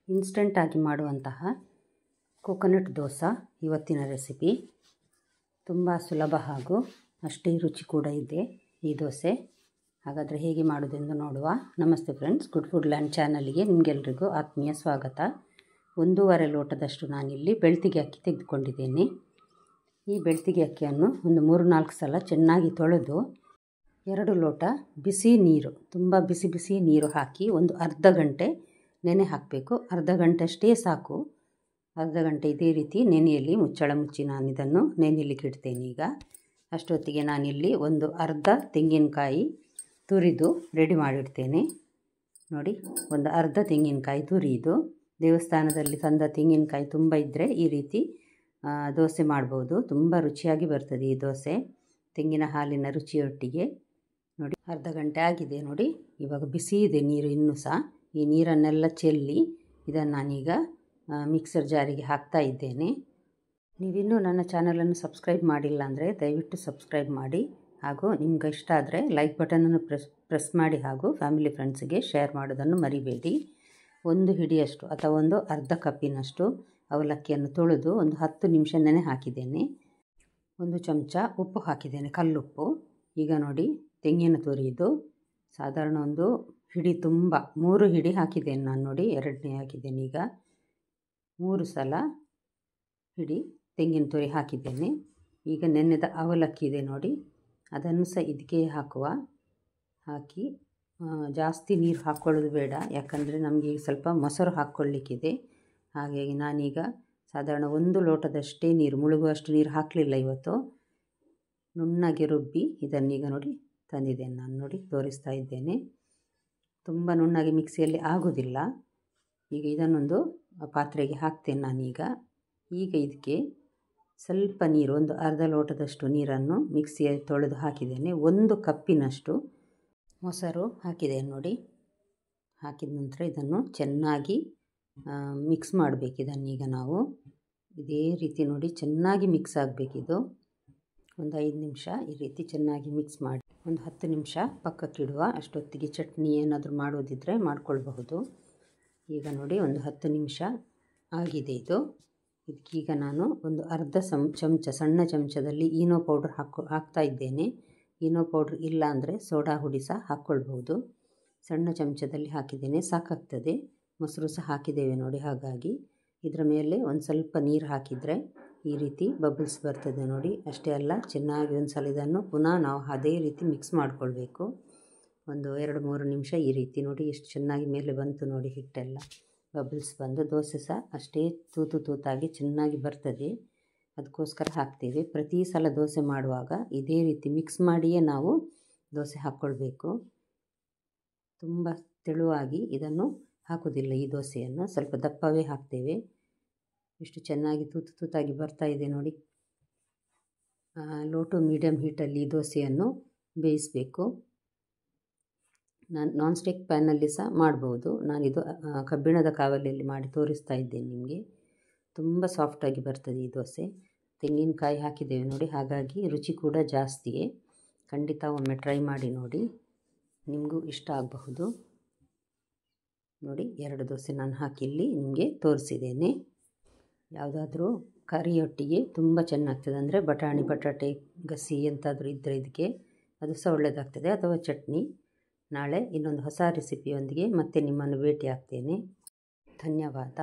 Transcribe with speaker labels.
Speaker 1: ಇನ್ಸ್ಟೆಂಟಾಗಿ ಮಾಡುವಂತಹ ಕೋಕೋನಟ್ ದೋಸೆ ಇವತ್ತಿನ ರೆಸಿಪಿ. ತುಂಬ ಸುಲಭ ಹಾಗೂ ಅಷ್ಟೇ ರುಚಿ ಕೂಡ ಇದೆ ಈ ದೋಸೆ. ಹಾಗಾದರೆ ಹೇಗೆ ಮಾಡೋದೆಂದು ನೋಡುವ. ನಮಸ್ತೆ ಫ್ರೆಂಡ್ಸ್, ಗುಡ್ ಫುಡ್ ಲ್ಯಾಂಡ್ ಚಾನಲ್ಗೆ ನಿಮಗೆಲ್ರಿಗೂ ಆತ್ಮೀಯ ಸ್ವಾಗತ. 1.5 ಲೋಟದಷ್ಟು ನಾನಿಲ್ಲಿ ಬೆಳ್ತಿಗೆ ಅಕ್ಕಿ ತೆಗೆದುಕೊಂಡಿದ್ದೇನೆ. ಈ ಬೆಳ್ತಿಗೆ ಅಕ್ಕಿಯನ್ನು ಒಂದು 3-4 ಸಲ ಚೆನ್ನಾಗಿ ತೊಳೆದು 2 ಲೋಟ ಬಿಸಿ ನೀರು, ತುಂಬ ಬಿಸಿ ನೀರು ಹಾಕಿ ಒಂದು ಅರ್ಧ ಗಂಟೆ ನೆನೆ ಹಾಕಬೇಕು. ಅರ್ಧ ಗಂಟೆ ಅಷ್ಟೇ ಸಾಕು. ಅರ್ಧ ಗಂಟೆ ಇದೇ ರೀತಿ ನೆನೆಯಲ್ಲಿ ಮುಚ್ಚಳ ಮುಚ್ಚಿ ನಾನು ಇದನ್ನು ನೆನೆಯಲಿಕ್ಕೆ ಇಡ್ತೇನೆ. ಈಗ ಅಷ್ಟೊತ್ತಿಗೆ ನಾನಿಲ್ಲಿ ಒಂದು ಅರ್ಧ ತೆಂಗಿನಕಾಯಿ ತುರಿದು ರೆಡಿ ಮಾಡಿಡ್ತೇನೆ. ನೋಡಿ, ಒಂದು ಅರ್ಧ ತೆಂಗಿನಕಾಯಿ ತುರಿದು, ದೇವಸ್ಥಾನದಲ್ಲಿ ತಂದ ತೆಂಗಿನಕಾಯಿ ತುಂಬ ಇದ್ದರೆ ಈ ರೀತಿ ದೋಸೆ ಮಾಡ್ಬೋದು. ತುಂಬ ರುಚಿಯಾಗಿ ಬರ್ತದೆ ಈ ದೋಸೆ ತೆಂಗಿನ ಹಾಲಿನ ರುಚಿಯೊಟ್ಟಿಗೆ. ನೋಡಿ, ಅರ್ಧ ಗಂಟೆ ಆಗಿದೆ. ನೋಡಿ, ಇವಾಗ ಬಿಸಿ ಇದೆ ನೀರು ಇನ್ನೂ ಸಹ. ಈ ನೀರನ್ನೆಲ್ಲ ಚೆಲ್ಲಿ ಇದನ್ನು ನಾನೀಗ ಮಿಕ್ಸರ್ ಜಾರಿಗೆ ಹಾಕ್ತಾ ಇದ್ದೇನೆ. ನೀವಿನ್ನೂ ನನ್ನ ಚಾನಲನ್ನು ಸಬ್ಸ್ಕ್ರೈಬ್ ಮಾಡಿಲ್ಲ ಅಂದರೆ ದಯವಿಟ್ಟು ಸಬ್ಸ್ಕ್ರೈಬ್ ಮಾಡಿ, ಹಾಗೂ ನಿಮ್ಗೆ ಇಷ್ಟ ಆದರೆ ಲೈಕ್ ಬಟನನ್ನು ಪ್ರೆಸ್ ಮಾಡಿ, ಹಾಗೂ ಫ್ಯಾಮಿಲಿ ಫ್ರೆಂಡ್ಸಿಗೆ ಶೇರ್ ಮಾಡೋದನ್ನು ಮರಿಬೇಡಿ. ಒಂದು ಹಿಡಿಯಷ್ಟು ಅಥವಾ ಒಂದು ಅರ್ಧ ಕಪ್ಪಿನಷ್ಟು ಅವಲಕ್ಕಿಯನ್ನು ತೊಳೆದು ಒಂದು 10 ನಿಮಿಷ ನೆನೆ ಹಾಕಿದ್ದೇನೆ. 1 ಚಮಚ ಉಪ್ಪು ಹಾಕಿದ್ದೇನೆ, ಕಲ್ಲುಪ್ಪು. ಈಗ ನೋಡಿ, ತೆಂಗಿನ ತುರಿದು ಸಾಧಾರಣ ಒಂದು ಹಿಡಿ ತುಂಬ 3 ಹಿಡಿ ಹಾಕಿದ್ದೇನೆ ನಾನು. ನೋಡಿ, 2ನೇ ಹಾಕಿದ್ದೇನೆ. ಈಗ 3 ಸಲ ಹಿಡಿ ತೆಂಗಿನ ತುರಿ ಹಾಕಿದ್ದೇನೆ. ಈಗ ನೆನೆದ ಅವಲಕ್ಕಿ ಇದೆ ನೋಡಿ, ಅದನ್ನು ಸಹ ಇದಕ್ಕೆ ಹಾಕಿ ಜಾಸ್ತಿ ನೀರು ಹಾಕ್ಕೊಳ್ಳೋದು ಬೇಡ, ಯಾಕಂದರೆ ನಮಗೆ ಈಗ ಸ್ವಲ್ಪ ಮೊಸರು ಹಾಕ್ಕೊಳ್ಳಿಕ್ಕಿದೆ. ಹಾಗಾಗಿ ನಾನೀಗ ಸಾಧಾರಣ 1 ಲೋಟದಷ್ಟೇ ನೀರು, ಮುಳುಗುವಷ್ಟು ನೀರು ಹಾಕಲಿಲ್ಲ ಇವತ್ತು. ನುಣ್ಣಗೆ ರುಬ್ಬಿ ಇದನ್ನೀಗ ನೋಡಿ ತಂದಿದ್ದೇನೆ ನಾನು. ನೋಡಿ, ತೋರಿಸ್ತಾ ಇದ್ದೇನೆ. ತುಂಬ ನುಣ್ಣಗೆ ಮಿಕ್ಸಿಯಲ್ಲಿ ಆಗೋದಿಲ್ಲ. ಈಗ ಇದನ್ನೊಂದು ಪಾತ್ರೆಗೆ ಹಾಕ್ತೇನೆ ನಾನೀಗ. ಈಗ ಇದಕ್ಕೆ ಸ್ವಲ್ಪ ನೀರು, ಒಂದು ಅರ್ಧ ಲೋಟದಷ್ಟು ನೀರನ್ನು ಮಿಕ್ಸಿಯಲ್ಲಿ ತೊಳೆದು ಹಾಕಿದ್ದೇನೆ. 1 ಕಪ್ಪಿನಷ್ಟು ಮೊಸರು ಹಾಕಿದ್ದೇನೆ. ನೋಡಿ, ಹಾಕಿದ ನಂತರ ಇದನ್ನು ಚೆನ್ನಾಗಿ ಮಿಕ್ಸ್ ಮಾಡಬೇಕು. ಇದನ್ನೀಗ ನಾವು ಇದೇ ರೀತಿ ನೋಡಿ ಚೆನ್ನಾಗಿ ಮಿಕ್ಸ್ ಆಗಬೇಕಿದು. ಒಂದು 5 ನಿಮಿಷ ಈ ರೀತಿ ಚೆನ್ನಾಗಿ ಮಿಕ್ಸ್ ಮಾಡಿ ಒಂದು 10 ನಿಮಿಷ ಪಕ್ಕಕ್ಕಿಡುವ. ಅಷ್ಟೊತ್ತಿಗೆ ಚಟ್ನಿ ಏನಾದರೂ ಮಾಡೋದಿದ್ದರೆ ಮಾಡ್ಕೊಳ್ಬಹುದು. ಈಗ ನೋಡಿ, ಒಂದು 10 ನಿಮಿಷ ಆಗಿದೆ ಇದು. ಇದಕ್ಕೀಗ ನಾನು ಒಂದು ಅರ್ಧ ಚಮಚ, ಸಣ್ಣ ಚಮಚದಲ್ಲಿ ಈನೋ ಪೌಡ್ರ್ ಹಾಕ್ತಾ ಇದ್ದೇನೆ. ಈನೋ ಪೌಡ್ರ್ ಇಲ್ಲ ಅಂದರೆ ಸೋಡಾ ಹುಡಿ ಸಹ ಹಾಕ್ಕೊಳ್ಬಹುದು. ಸಣ್ಣ ಚಮಚದಲ್ಲಿ ಹಾಕಿದ್ದೇನೆ, ಸಾಕಾಗ್ತದೆ. ಮೊಸರು ಸಹ ಹಾಕಿದ್ದೇವೆ ನೋಡಿ. ಹಾಗಾಗಿ ಇದರ ಮೇಲೆ ಒಂದು ಸ್ವಲ್ಪ ನೀರು ಹಾಕಿದರೆ ಈ ರೀತಿ ಬಬಲ್ಸ್ ಬರ್ತದೆ ನೋಡಿ. ಅಷ್ಟೇ ಅಲ್ಲ, ಚೆನ್ನಾಗಿ ಒಂದು ಸಲ ಇದನ್ನು ಪುನಃ ನಾವು ಅದೇ ರೀತಿ ಮಿಕ್ಸ್ ಮಾಡಿಕೊಳ್ಬೇಕು. ಒಂದು 2-3 ನಿಮಿಷ ಈ ರೀತಿ. ನೋಡಿ, ಎಷ್ಟು ಚೆನ್ನಾಗಿ ಮೇಲೆ ಬಂತು ನೋಡಿ, ಹಿಟ್ಟೆಲ್ಲ ಬಬಲ್ಸ್ ಬಂದು. ದೋಸೆ ಸಹ ಅಷ್ಟೇ ತೂತಾಗಿ ಚೆನ್ನಾಗಿ ಬರ್ತದೆ. ಅದಕ್ಕೋಸ್ಕರ ಹಾಕ್ತೇವೆ. ಪ್ರತಿ ಸಲ ದೋಸೆ ಮಾಡುವಾಗ ಇದೇ ರೀತಿ ಮಿಕ್ಸ್ ಮಾಡಿಯೇ ನಾವು ದೋಸೆ ಹಾಕ್ಕೊಳ್ಬೇಕು. ತುಂಬ ತೆಳುವಾಗಿ ಇದನ್ನು ಹಾಕೋದಿಲ್ಲ. ಈ ದೋಸೆಯನ್ನು ಸ್ವಲ್ಪ ದಪ್ಪವೇ ಹಾಕ್ತೇವೆ. ಇಷ್ಟು ಚೆನ್ನಾಗಿ ತೂತಾಗಿ ಬರ್ತಾ ಇದೆ ನೋಡಿ. ಲೋ ಟು ಮೀಡಿಯಮ್ ಹೀಟಲ್ಲಿ ಈ ದೋಸೆಯನ್ನು ಬೇಯಿಸಬೇಕು. ನಾನ್ ಸ್ಟಿಕ್ ಪ್ಯಾನಲ್ಲಿ ಸಹ ಮಾಡ್ಬೋದು. ನಾನಿದು ಕಬ್ಬಿಣದ ಕಾವಲಿಯಲ್ಲಿ ಮಾಡಿ ತೋರಿಸ್ತಾ ಇದ್ದೇನೆ ನಿಮಗೆ. ತುಂಬ ಸಾಫ್ಟಾಗಿ ಬರ್ತದೆ ಈ ದೋಸೆ. ತೆಂಗಿನಕಾಯಿ ಹಾಕಿದ್ದೇವೆ ನೋಡಿ, ಹಾಗಾಗಿ ರುಚಿ ಕೂಡ ಜಾಸ್ತಿಯೇ. ಖಂಡಿತ ಒಮ್ಮೆ ಟ್ರೈ ಮಾಡಿ ನೋಡಿ, ನಿಮಗೂ ಇಷ್ಟ ಆಗಬಹುದು. ನೋಡಿ, 2 ದೋಸೆ ನಾನು ಹಾಕಿಲ್ಲಿ ನಿಮಗೆ ತೋರಿಸಿದ್ದೇನೆ. ಯಾವುದಾದ್ರೂ ಕರಿಯೊಟ್ಟಿಗೆ ತುಂಬ ಚೆನ್ನಾಗ್ತದೆ. ಅಂದರೆ ಬಟಾಟೆ ಗಸಿ ಎಂತಾದರೂ ಇದ್ದರೆ ಇದಕ್ಕೆ ಅದು ಸಹ ಒಳ್ಳೆಯದಾಗ್ತದೆ, ಅಥವಾ ಚಟ್ನಿ. ನಾಳೆ ಇನ್ನೊಂದು ಹೊಸ ರೆಸಿಪಿಯೊಂದಿಗೆ ಮತ್ತೆ ನಿಮ್ಮನ್ನು ಭೇಟಿ ಆಗ್ತೇನೆ. ಧನ್ಯವಾದ.